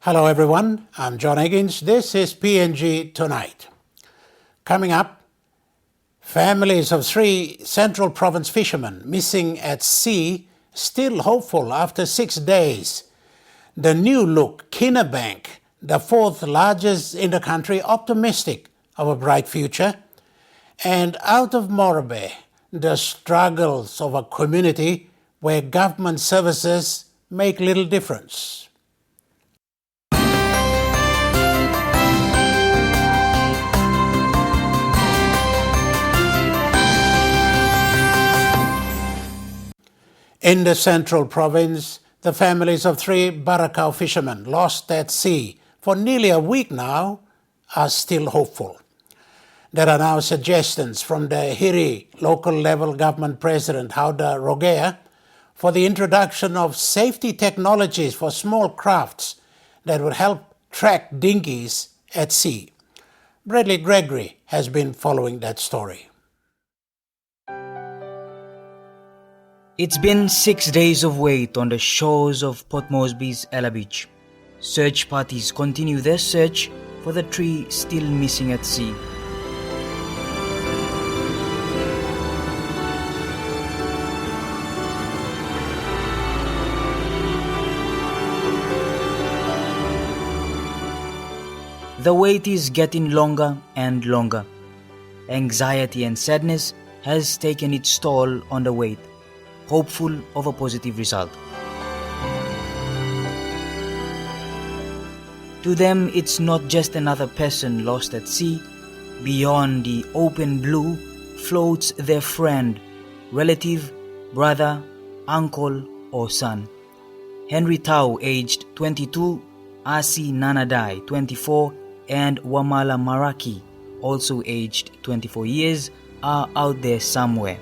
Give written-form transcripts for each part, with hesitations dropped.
Hello everyone, I'm John Higgins. This is PNG Tonight. Coming up, families of 3 Central Province fishermen missing at sea still hopeful after 6 days. The new look Kinnabank, the 4th largest in the country, optimistic of a bright future. And out of Morobe, the struggles of a community where government services make little difference. In the Central Province, the families of 3 Barakau fishermen lost at sea for nearly a week now are still hopeful. There are now suggestions from the Hiri local level government president Hauda Rogea for the introduction of safety technologies for small crafts that would help track dinghies at sea. Bradley Gregory has been following that story. It's been 6 days of wait on the shores of Port Moresby's Ella Beach. Search parties continue their search for the 3 still missing at sea. The wait is getting longer and longer. Anxiety and sadness has taken its toll on the wait, hopeful of a positive result. To them, it's not just another person lost at sea. Beyond the open blue floats their friend, relative, brother, uncle, or son. Henry Tau, aged 22, Asi Nanadai, 24, and Wamala Maraki, also aged 24 years, are out there somewhere.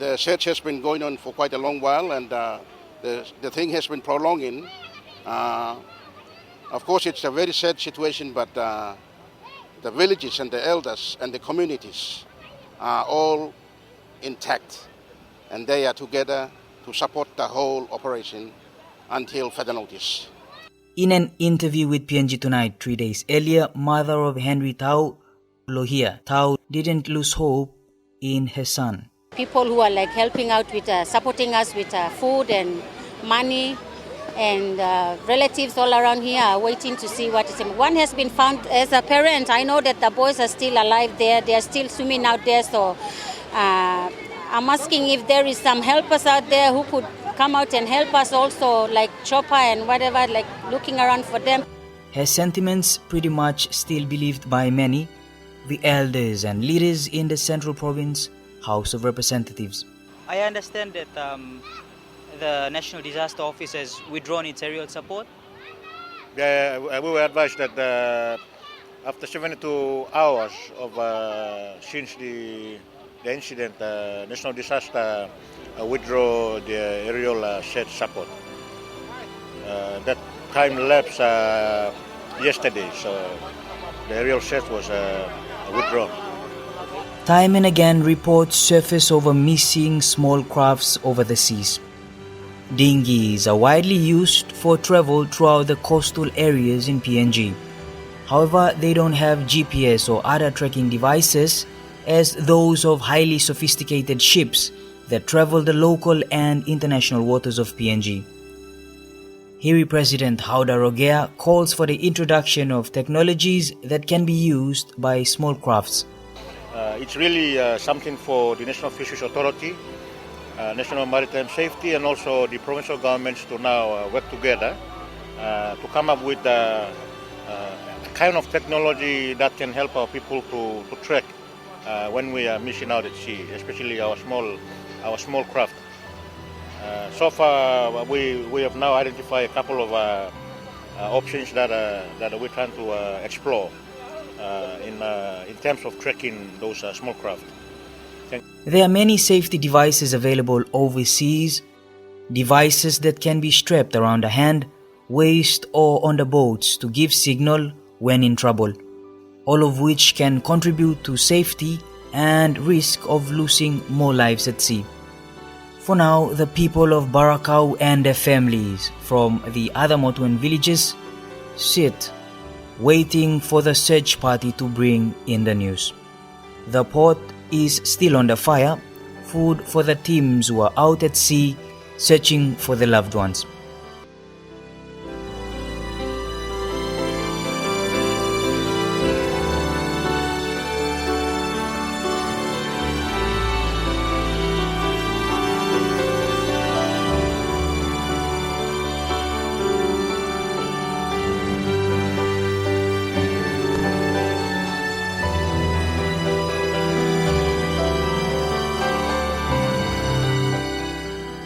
The search has been going on for quite a long while, and the thing has been prolonging. Of course, it's a very sad situation, but the villages and the elders and the communities are all intact, and they are together to support the whole operation until further notice. In an interview with PNG Tonight 3 days earlier, mother of Henry Tau, Lohia Tau, didn't lose hope in her son. People who are helping out with supporting us with food and money, and relatives all around here are waiting to see what is happening. One has been found. As a parent, I know that the boys are still alive there. They are still swimming out there. So I'm asking if there is some helpers out there who could come out and help us also, like chopper and whatever, looking around for them. Her sentiments pretty much still believed by many, the elders and leaders in the Central Province House of Representatives. I understand that the National Disaster Office has withdrawn its aerial support. Yeah, we were advised that after 72 hours of since the incident, National Disaster withdraw the aerial search support. That time lapsed yesterday, so the aerial search was withdrawn. Time and again, reports surface over missing small crafts over the seas. Dinghies are widely used for travel throughout the coastal areas in PNG. However, they don't have GPS or other tracking devices as those of highly sophisticated ships that travel the local and international waters of PNG. Hiri President Hauda Rogea calls for the introduction of technologies that can be used by small crafts. It's really something for the National Fisheries Authority, National Maritime Safety, and also the provincial governments to now work together to come up with a kind of technology that can help our people to track when we are missing out at sea, especially our small craft. So far, we have now identified a couple of options that we're trying to explore in terms of tracking those small craft. There are many safety devices available overseas, devices that can be strapped around the hand, waist or on the boats to give signal when in trouble. all of which can contribute to safety and risk of losing more lives at sea. For now, the people of Barakau and their families from the other Motuan villages sit, waiting for the search party to bring in the news. The port is still under fire, food for the teams who are out at sea searching for their loved ones.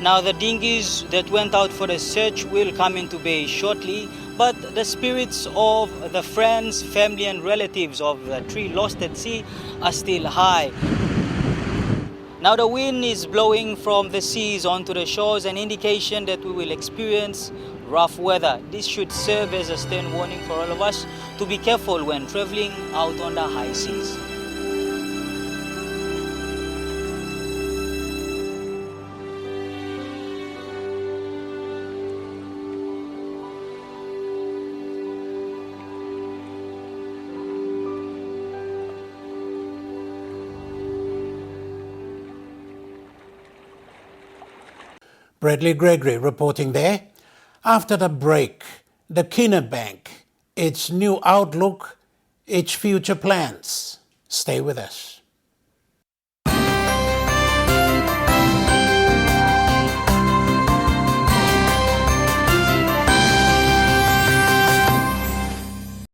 Now the dinghies that went out for the search will come into bay shortly, but the spirits of the friends, family and relatives of the three lost at sea are still high. Now the wind is blowing from the seas onto the shores, an indication that we will experience rough weather. This should serve as a stern warning for all of us to be careful when traveling out on the high seas. Bradley Gregory reporting there. After the break, the Kina Bank, its new outlook, its future plans. Stay with us.